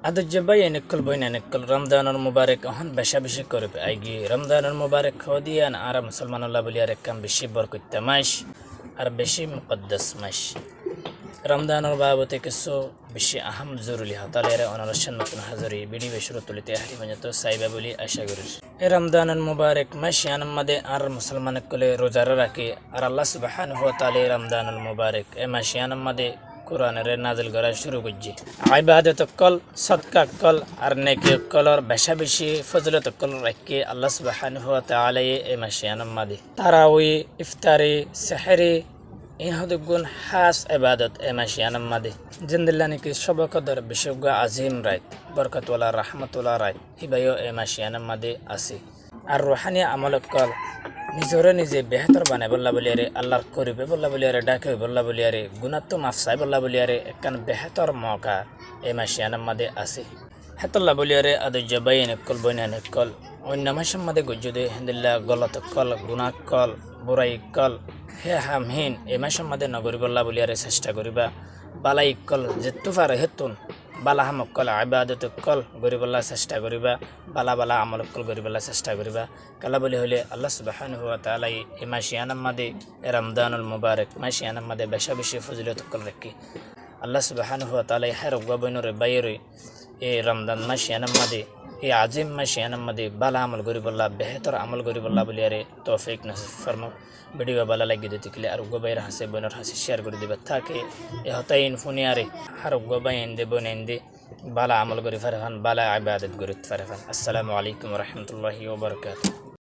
আদর জবাই এনেকল বইন এনেকল রমদানুল মুবারক অহন বেশা বেশি করবে আইগি রমদানুল মুবারক খদিয়ান আর মুসলমানুল্লাহ বলি আর একম বেশি বরকত মাস আর বেশি মুকদ্দাস মাস রমদানুর বাবতে কিছু বেশি আহম জরুরি হতালের অনলসন নতুন হাজারি বিডি বেশুরু তুলিতে হারি মঞ্জত সাইবা বলি আশা করি এ রমদানুল মুবারক মাস ইয়ানমাদে আর মুসলমান কলে রোজার রাখে আর আল্লাহ সুবহানাহু ওয়া তাআলা রমদানুল মুবারক এ মাস ইয়ানমাদে কোরআনের নাজিল করা শুরু করছে ইবাদত কল সদকা কল আর নেকি কলর বেশা বেশি ফজলত কল রাখে আল্লাহ সুবহানাহু ওয়া তাআলা এ মাস ইয়ানমাদে তারাউই ইফতারি সেহরি ইহদুগুন হাস ইবাদত এ মাস ইয়ানমাদে জিন্দিল্লানি কি সবকদর বিশুগ আজিম রাত বরকতওয়ালা রহমতুল্লাহ রাত হিবায়ো এ মাস ইয়ানমাদে আছে আর রুহানি আমল কল নিজরে নিজে বেহতর বানাই বললা বলিয়ারে আল্লাহর করিবে বললা বলিয়ারে ডাকে বললা বলিয়ারে গুণাত্ম মাফসাই বললা বলিয়ারে একখান বেহতর মৌকা এই মাসিয়ানার মাঝে আছে হেতল্লা বলিয়ারে আদর জবাইন কল বইনান কল অন্য মাসের মাঝে গুজুদে হিন্দিল্লা গলত কল গুণা কল বুড়াই কল হে হামহীন এই মাসের মাঝে নগরী বললা বলিয়ারে চেষ্টা করিবা বালাই কল যেতু পারে হেতুন বালা হামক কল ইবাদত কল গরিবল্লা চেষ্টা করিবা বালা বালা আমল কল গরিবল্লা চেষ্টা করিবা কালা বলি হলে আল্লাহ সুবহানাহু ওয়া তাআলা এই মাসিয়ানার মাঝে রমদানুল মুবারক মাসিয়ানার মাঝে বেশা বেশি ফজিলত কল রাখি আল্লাহ সুবহানাহু ওয়া তাআলা হের গবনরে বাইরে এই রমদান মাসিয়ানার মাঝে এই আজিম মাসিয়ানার মাঝে বালা আমল গরিবল্লা বেহতর আমল গরিবল্লা বলিয়ারে তৌফিক নসিব ফরমাও ভিডিও ভালো লাগিয়ে দিতে গেলে আর গোবাইর হাসে বোনের হাসে শেয়ার করে দেবে থাকে এ হতাইন ফুনিয়ারে আর গোবাইন দে বোনেন দে বালা আমল করি ফারফান বালা ইবাদত করি ফারফান আসসালামু আলাইকুম ওয়া রাহমাতুল্লাহি ওয়া বারাকাতুহু।